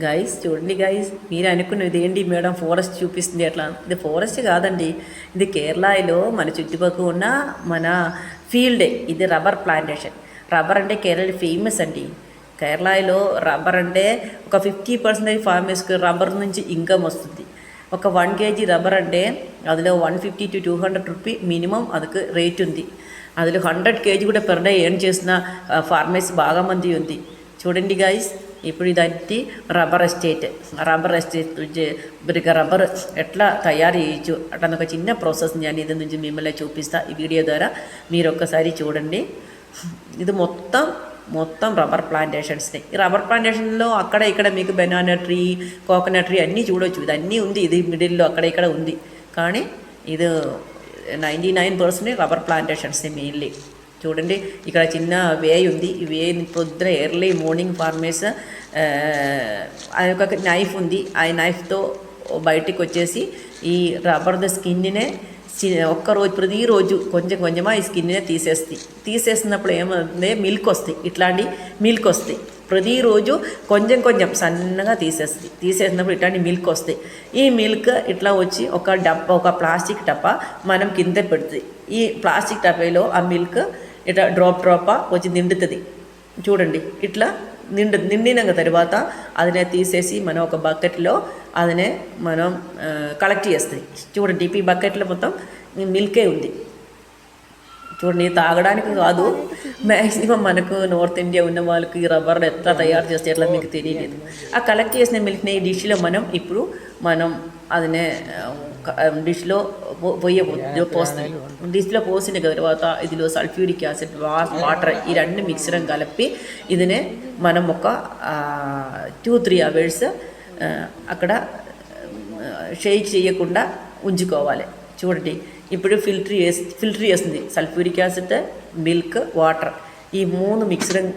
Guys చూడండి guys, మీరు అనుకున్నది ఏంటి మేడం ఫారెస్ట్ చూపిస్తుంది అట్లా? ఇది ఫారెస్ట్ కాదండి, ఇది కేరళలో మన చుట్టుపక్కల ఉన్న మన ఫీల్డే. ఇది రబ్బర్ ప్లాంటేషన్. రబ్బర్ అంటే కేరళ ఫేమస్ అండి. కేరళలో రబ్బర్ అంటే ఒక 50% ఫార్మర్స్కి రబ్బర్ నుంచి ఇన్కమ్ వస్తుంది. ఒక 1 kg రబ్బర్ అంటే అందులో 150 to 200 రూపీ మినిమం అదకు రేట్ ఉంది. అందులో 100 kg కూడా పెర్ డే ఎర్న్ చేసిన ఫార్మర్స్ బాగా మంది ఉంది. చూడండి గైస్, ఇప్పుడు ఇదంతా రబ్బర్ ఎస్టేట్. రబ్బర్ ఎట్లా తయారు చేయొచ్చు అట్లా ఒక చిన్న ప్రాసెస్ నేను ఇది నుంచి మిమ్మల్ని చూపిస్తా ఈ వీడియో ద్వారా. మీరు ఒక్కసారి చూడండి. ఇది మొత్తం రబ్బర్ ప్లాంటేషన్స్ని. ఈ రబ్బర్ ప్లాంటేషన్లో అక్కడ ఇక్కడ మీకు బనానా ట్రీ, కోకోనట్ ట్రీ అన్నీ చూడవచ్చు. ఇది అన్నీ ఉంది, ఇది మిడిల్లో అక్కడ ఇక్కడ ఉంది. కానీ ఇది 99% రబ్బర్ ప్లాంటేషన్స్ని మెయిన్లీ. చూడండి, ఇక్కడ చిన్న వే ఉంది. ఈ వే పొద్దున ఎర్లీ మార్నింగ్ ఫార్మర్స్ ఒక నైఫ్ ఉంది. ఆ నైఫ్తో బయటికి వచ్చేసి ఈ రబ్బర్ది స్కిన్నే ప్రతిరోజు కొంచెమా ఈ స్కిన్నే తీసేస్తున్నప్పుడు ఏమవుతుంది, మిల్క్ వస్తాయి. ఇట్లాంటి మిల్క్ వస్తాయి ప్రతిరోజు కొంచెం సన్నగా తీసేసినప్పుడు ఇట్లాంటి మిల్క్ వస్తాయి. ఈ మిల్క్ ఇట్లా వచ్చి ఒక ప్లాస్టిక్ డబ్బా మనం కింద పెడుతుంది. ఈ ప్లాస్టిక్ డబ్బాలో ఆ మిల్క్ ఇట్లా డ్రాప్ వచ్చి నిండుతుంది. చూడండి, ఇట్లా నిండినాక తర్వాత అదినే తీసేసి మనం ఒక బకెట్లో అదినే మనం కలెక్ట్ చేస్తాయి. చూడండి, ఈ బకెట్లో మొత్తం మిల్కే ఉంది. చూడండి, తాగడానికి కాదు, మ్యాక్సిమం మనకు నార్త్ ఇండియా ఉన్న వాళ్ళకి ఈ రబ్బర్ ఎట్లా తయారు చేస్తే ఎట్లా మీకు తెలియలేదు. ఆ కలెక్ట్ చేసిన మిల్క్ని ఈ డిష్లో మనం అదినే డిష్లో పోస్తుంది. డిష్లో పోసిన తర్వాత ఇదిలో సల్ఫ్యూరిక్ యాసిడ్, వాటర్ ఈ రెండు మిక్సరం కలిపి ఇదినే మనం ఒక 2-3 hours అక్కడ షేక్ చేయకుండా ఉంచుకోవాలి. చూడండి, ఇప్పుడు ఫిల్టర్ చేస్తుంది. సల్ఫ్యూరిక్ యాసిడ్, మిల్క్, వాటర్ ఈ 3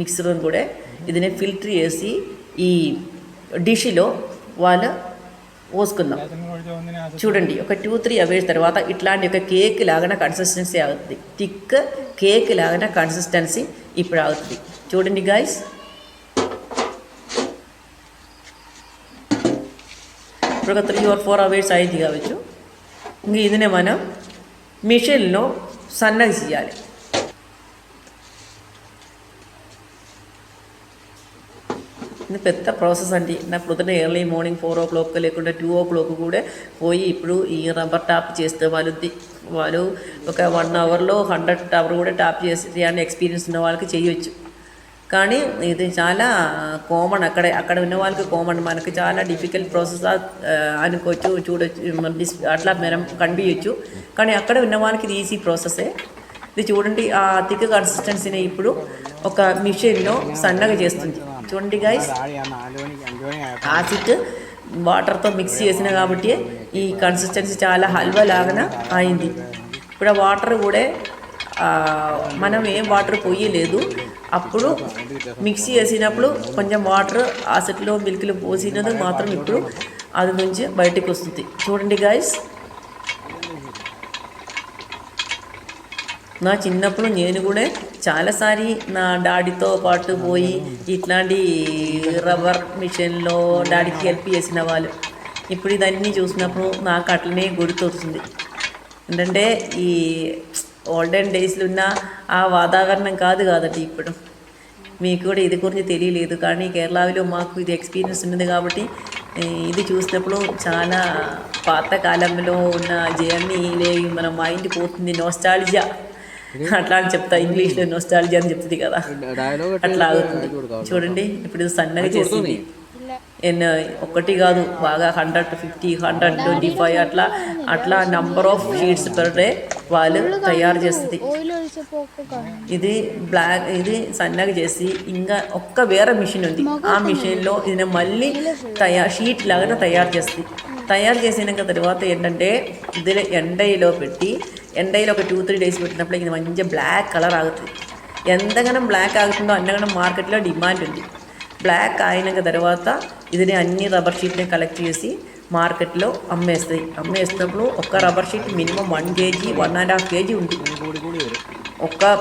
మిక్సరం కూడా ఇదినే ఫిల్టర్ చేసి ఈ డిష్లో వాళ్ళు పోసుకుందాం. చూడండి, ఒక 2-3 hours తర్వాత ఇట్లాంటి ఒక కేక్ లాగా కన్సిస్టెన్సీ అవుతుంది. థిక్ కేక్ లాగా కన్సిస్టెన్సీ ఇప్పుడు అవుతుంది. చూడండి గైస్, ఇప్పుడు ఒక 3 or 4 hours అయింది కావచ్చు. ఇంక ఇదినే మనం మిషన్లో సన్నగా చేయాలి. ఇది పెద్ద ప్రాసెస్ అండి. నా పొద్దున ఎర్లీ మార్నింగ్ 4 o'clock లేకుండా 2 o'clock కూడా పోయి ఇప్పుడు ఈ రబ్బర్ టాప్ చేస్తే వాళ్ళు ఒక 1 hourలో 100 hour కూడా టాప్ చేసి అని ఎక్స్పీరియన్స్ ఉన్న వాళ్ళకి చేయొచ్చు. కానీ ఇది చాలా కామన్, అక్కడ ఉన్న వాళ్ళకి కామన్. మనకి చాలా డిఫికల్ట్ ప్రాసెస్ అనుకోవచ్చు, చూడొచ్చు, అట్లా మనం కనిపించచ్చు. కానీ అక్కడ ఉన్న వాళ్ళకి ఇది ఈజీ ప్రాసెసే. ఇది చూడండి, ఆ థిక్ కన్సిస్టెన్సీని ఇప్పుడు ఒక మిషన్లో సన్నగా చేస్తుంది. చూడండి గైస్, యాసిడ్ వాటర్తో మిక్స్ చేసిన కాబట్టి ఈ కన్సిస్టెన్సీ చాలా హల్వా లాగా అయింది. ఇప్పుడు ఆ వాటర్ కూడా మనం ఏం వాటర్ పోయలేదు. అప్పుడు మిక్సీ చేసినప్పుడు కొంచెం వాటర్ యాసిడ్లో మిల్క్లో పోసినది మాత్రం ఇప్పుడు అది నుంచి బయటకు వస్తుంది. చూడండి గైస్, నా చిన్నప్పుడు నేను కూడా చాలాసారి నా డాడీతో పాటు పోయి ఇట్లాంటి రబ్బర్ మిషన్లో డాడీకి హెల్ప్ చేసిన వాళ్ళు. ఇప్పుడు ఇదన్నీ చూసినప్పుడు నాకు అట్లనే గుర్తొస్తుంది. ఏంటంటే ఈ ఓల్డెన్ డేస్లో ఉన్న ఆ వాతావరణం కాదండి ఇప్పుడు. మీకు కూడా ఇది గురించి తెలియలేదు, కానీ కేరళలో మాకు ఇది ఎక్స్పీరియన్స్ ఉన్నది కాబట్టి ఇది చూసినప్పుడు చాలా పాతకాలంలో ఉన్న జర్నీలే మన మైండ్ పోతుంది. నోస్టాల్జియా అట్లా అని చెప్తా, ఇంగ్లీష్లో నోస్టాల్జియా అని చెప్తుంది కదా, అట్లా అవుతుంది. చూడండి, ఇప్పుడు సన్నగా చేసింది. ఒకటి కాదు, బాగా 150, 125 అట్లా number of sheets per day వాళ్ళు తయారు చేస్తుంది. ఇది సన్నగా చేసి ఇంకా వేరే మిషన్ ఉంది. ఆ మిషన్లో ఇది మళ్ళీ షీట్ లాగా తయారు చేస్తుంది. తయారు చేసినాక తర్వాత ఏంటంటే ఇది ఎండలో ఒక 2-3 days పెట్టినప్పుడు ఇది మంచిగా బ్లాక్ కలర్ ఆగుతుంది. ఎంతగానో బ్లాక్ ఆగుతుందో అన్నగానో మార్కెట్లో డిమాండ్ ఉంది. బ్లాక్ అయినాక తర్వాత ఇది అన్ని రబ్బర్ షీట్ని కలెక్ట్ చేసి మార్కెట్లో అమ్మేస్తున్నప్పుడు ఒక rubber sheet minimum 1 kg, 1.5 kg ఉంది.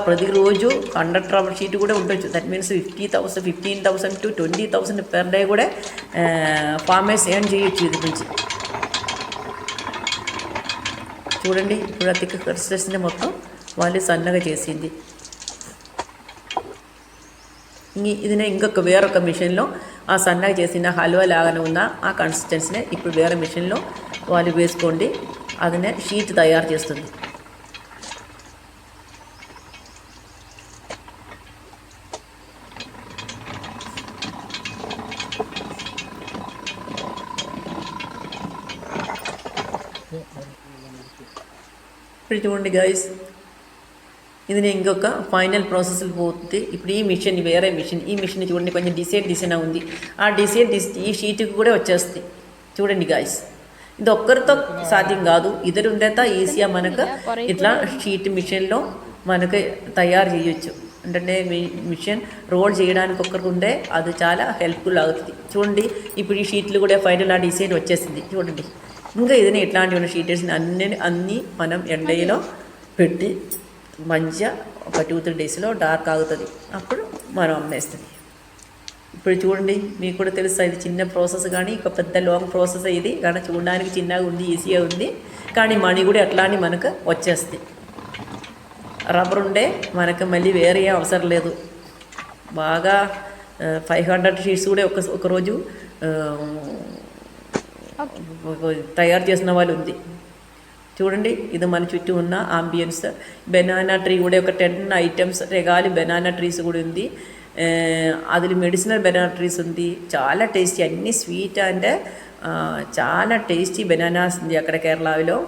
ప్రతిరోజు 100 రబ్బర్ షీట్ కూడా ఉండొచ్చు. That means 15,000 to 20,000 per day కూడా ఫార్మర్స్ ఎర్న్ చేయొచ్చు ఇది నుంచి. చూడండి ఇప్పుడు అతిక కన్స్ట్రక్షన్ మొత్తం వాళ్ళు సన్నగా చేసింది. ఇది ఇంకొక వేరొక మిషన్లో ఆ సన్నగా చేసిన హల్వా లాగానే ఉన్న ఆ కన్సిస్టెన్సీనే ఇప్పుడు వేరే మిషన్లో వాళ్ళు వేసుకోండి. అదనే షీట్ తయారు చేస్తుంది. ఇప్పుడు చూడండి గైస్, ఇది ఇంకొక ఫైనల్ ప్రాసెస్కి పోతుంది. ఇప్పుడు ఈ మిషన్ వేరే మిషన్, ఈ మిషన్ చూడండి కొంచెం డిసైన్ ఉంది. ఆ డిసైన్ ఈ షీట్కి కూడా వచ్చేస్తుంది. చూడండి గాయస్, ఇది ఒక్కరితో సాధ్యం కాదు. ఇద్దరు ఉండేత ఈజీగా మనకు ఇట్లా షీట్ మిషన్లో మనకు తయారు చేయొచ్చు. అంటే మిషన్ రోల్ చేయడానికి ఒక్కరికి ఉండే అది చాలా హెల్ప్ఫుల్ అవుతుంది. చూడండి ఇప్పుడు ఈ షీట్లు కూడా ఫైనల్ ఆ డిసైన్ వచ్చేసింది. చూడండి ఇంకా ఇదని ఇట్లాంటి ఉన్న షీట్స్ అన్నీ మనం ఎండలో పెట్టి మంచిగా ఒక 2-3 డేస్లో డార్క్ ఆగుతుంది. అప్పుడు మనం అమ్మేస్తుంది. ఇప్పుడు చూడండి మీకు కూడా తెలుసు ఇది చిన్న ప్రాసెస్ కానీ ఒక పెద్ద లాంగ్ ప్రాసెస్ ఇది. కానీ చూడడానికి చిన్నగా ఉంది, ఈజీగా ఉంది, కానీ మనీ కూడా అట్లానే మనకు వచ్చేస్తుంది. రబ్బర్ ఉండే మనకు మళ్ళీ వేరే అవసరం లేదు. బాగా 500 షీట్స్ కూడా ఒకరోజు తయారు చేసిన వాళ్ళు ఉంది. చూడండి ఇది మన చుట్టూ ఉన్న ఆంబియన్స్. బెనానా ట్రీ కూడా ఒక 10 ఐటమ్స్ రెగాలి బెనానా ట్రీస్ కూడా ఉంది. అది మెడిసినల్ బెనానా ట్రీస్ ఉంది. చాలా టేస్టీ, అన్నీ స్వీట్ అండ్ చాలా టేస్టీ బెనానాస్ ఉంది అక్కడ కేరళలో.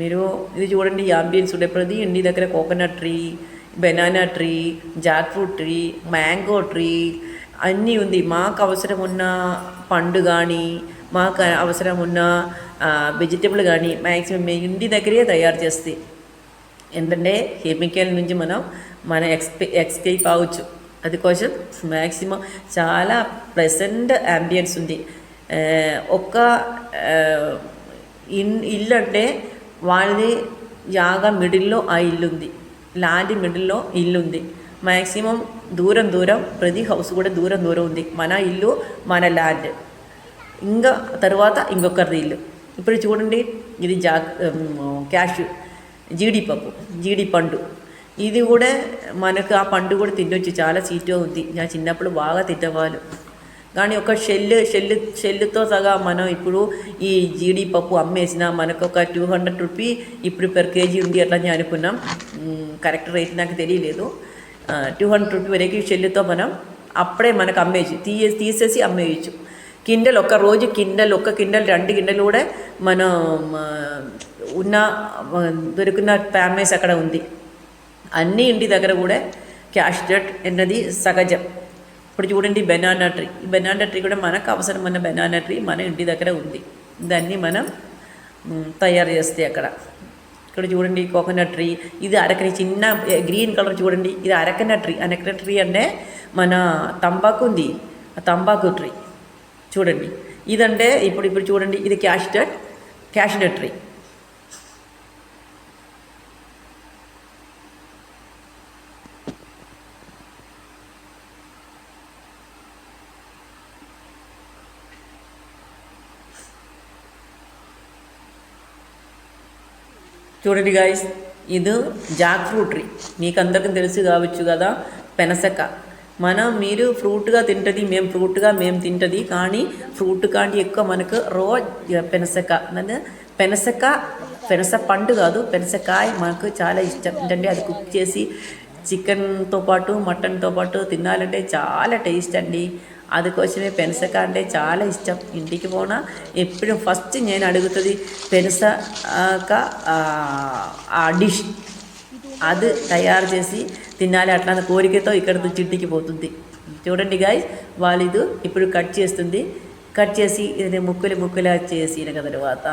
మీరు ఇది చూడండి ఆంబియన్స్ ఉండే ప్రతి ఇంటి దగ్గర coconut tree, banana tree, jackfruit tree, mango tree అన్నీ ఉంది. మాకు అవసరం ఉన్న పండు కానీ మాకు అవసరం ఉన్న వెజిటబుల్ కానీ మ్యాక్సిమం మేము ఇంటి దగ్గరే తయారు చేస్తాయి. ఏంటంటే కెమికల్ నుంచి మన ఎక్స్కేప్ అవ్వచ్చు. అది కోసం మ్యాక్సిమం చాలా ప్లెజెంట్ అంబియన్స్ ఉంది. ఒక్క ఇల్లు అంటే వాళ్ళది జాగా మిడిల్లో ఆ ఇల్లు ఉంది, ల్యాండ్ మిడిల్లో ఇల్లు ఉంది. మ్యాక్సిమం దూరం ప్రతి హౌస్ కూడా దూరం ఉంది. మన ఇల్లు మన ల్యాండ్, ఇంకా తర్వాత ఇంకొకరిది ఇల్లు. ఇప్పుడు చూడండి ఇది క్యాష్ జీడి పండు. ఇది కూడా మనకు ఆ పండు కూడా తినొచ్చు, చాలా స్వీట్గా ఉంది. నా చిన్నప్పుడు బాగా తినేవాళ్ళు. కానీ ఒక షెల్లుతో సగా మనం ఇప్పుడు ఈ జీడిపప్పు అమ్మేసిన మనకు ఒక 200 రూపీ ఇప్పుడు per kg ఉంది అట్లా అని అనుకున్నాం. కరెక్ట్ రేట్ నాకు తెలియలేదు. 200 రూపీ వరకు షెల్లుతో మనం అప్పుడే మనకు అమ్మేయచ్చు, తీసేసి అమ్మేయచ్చు. కిండల్ ఒక రోజు ఒక కిండల్ 2 కిండలు కూడా మనం దొరికిన ఫ్యామిలీస్ అక్కడ ఉంది. అన్ని ఇంటి దగ్గర కూడా క్యాష్ డెట్ అన్నది సహజం. ఇప్పుడు చూడండి బెనానా ట్రీ కూడా మనకు అవసరమైన బెనానా ట్రీ మన ఇంటి దగ్గర ఉంది. దాన్ని మనం తయారు చేస్తే ఇక్కడ చూడండి కోకోనట్ ట్రీ. ఇది అరకని చిన్న గ్రీన్ కలర్ చూడండి, ఇది అరకనట్ ట్రీ అంటే మన తంబాకు ఉంది, ఆ తంబాకు ట్రీ చూడండి. ఇదంటే ఇప్పుడు చూడండి ఇది క్యాష్ నట్ ట్రీ. చూడండి గాయస్, ఇది జాక్ ఫ్రూట్ ట్రీ. మీకు అందరికీ తెలుసు కావచ్చు కదా, పెనసక. మీరు ఫ్రూట్గా తింటుంది, మేము తింటుంది. కానీ ఫ్రూట్ కానీ ఎక్కువ మనకు పెనస పండు కాదు, పెనసకాయ మనకు చాలా ఇష్టం. ఏంటంటే అది కుక్ చేసి చికెన్తో పాటు మటన్తో పాటు తినాలంటే చాలా టేస్ట్ అండి. అందుకోసమే పెనసక అంటే చాలా ఇష్టం. ఇంటికి పోనా ఎప్పుడు ఫస్ట్ నేను అడుగుతుంది పెనసక ఆ డిష్, అది తయారు చేసి తినాలి అట్లా కోరికతో ఇక్కడ చిట్టికి పోతుంది. చూడండి గాయస్, వాళ్ళు ఇప్పుడు కట్ చేసి ఇది ముక్కలు చేసిన తర్వాత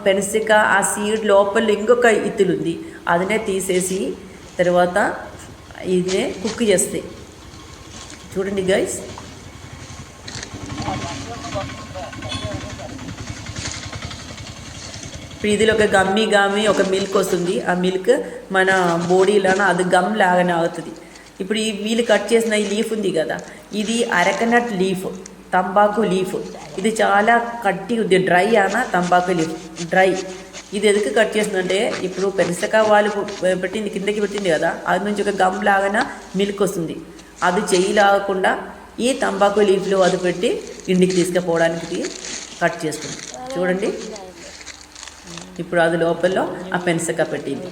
పెనసిక ఆ సీడ్ లోపల ఇంకొక ఇత్తులు ఉంది, అదనే తీసేసి తర్వాత ఇదే కుక్ చేస్తాయి. చూడండి గాయస్, ఇప్పుడు ఇదిలో ఒక గామి ఒక మిల్క్ వస్తుంది. ఆ మిల్క్ మన బాడీలోన అది గమ్ లాగానే అవుతుంది. ఇప్పుడు ఈ వీళ్ళు కట్ చేసిన ఈ లీఫ్ ఉంది కదా, ఇది అరకనట్ లీఫ్, తంబాకు లీఫ్. ఇది చాలా కట్టి ఉంది, డ్రై అన్న తంబాకు లీఫ్ డ్రై. ఇది ఎందుకు కట్ చేస్తుందంటే, ఇప్పుడు పెనసక వాళ్ళు పెట్టింది కిందకి పెట్టింది కదా, అది నుంచి ఒక గమ్ లాగానే మిల్క్ వస్తుంది. అది చెయ్యి లాగకుండా ఈ తంబాకు లీఫ్లో అది పెట్టి ఇంటికి తీసుకుపోవడానికి కట్ చేస్తుంది. చూడండి, ఇప్పుడు అది లోపల ఆ పెన్సక పెట్టింది.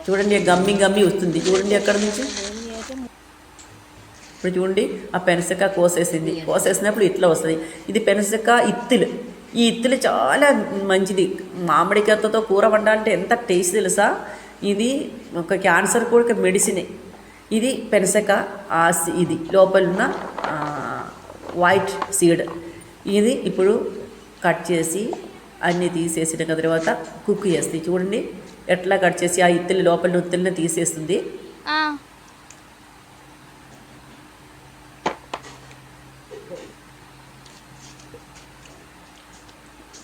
చూడండి, గమ్మి వస్తుంది. చూడండి అక్కడ నుంచి. ఇప్పుడు చూడండి, ఆ పెనసక కోసేసినప్పుడు ఇట్లా వస్తుంది. ఇది పెనసక ఇత్తులు. ఈ ఇత్తులు చాలా మంచిది. మామిడికాయతో కూర వండాలంటే ఎంత టేస్ట్ తెలుసా. ఇది ఒక క్యాన్సర్ కూడా ఒక మెడిసినే. ఇది పెనసక ఇది లోపల ఉన్న వైట్ సీడ్. ఇది ఇప్పుడు కట్ చేసి అన్నీ తీసేసిన తర్వాత కుక్ చేస్తాయి. చూడండి ఎట్లా కట్ చేసి ఆ ఇత్తులు లోపల ఇత్తులను తీసేస్తుంది.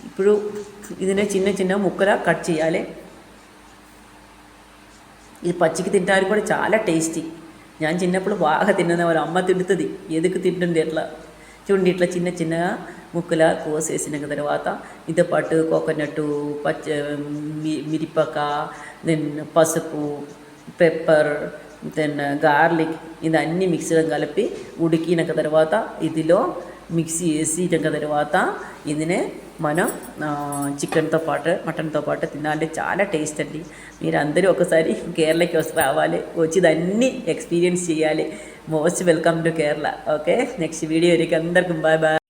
ఇప్పుడు ఇదినే చిన్న ముక్కలా కట్ చేయాలి. ఇది పచ్చికి తింటారు కూడా చాలా టేస్టీ. నేను చిన్నప్పుడు బాగా తిన్నది, వాళ్ళ అమ్మ తింటుంది. ఎదుకు తింటుంది ఎట్లా. చూడండి, ఇట్లా చిన్నగా ముక్కలా కోసేసిన తర్వాత ఇదో పాటు కోకోనట్, మిరపక, దెన్ పసుపు, పెప్పర్, దెన్ గార్లిక్, ఇదన్నీ మిక్సీలో కలిపి ఉడికిన తర్వాత ఇదిలో మిక్సీ వేసిన తర్వాత ఇదినే మనం చికెన్తో పాటు మటన్తో పాటు తినాలి. చాలా టేస్ట్ అండి. మీరు అందరూ ఒకసారి కేరళకి రావాలి, వచ్చి దాన్ని ఎక్స్పీరియన్స్ చేయాలి. Most welcome to Kerala. Okay, next video అందరికీ బాయ్.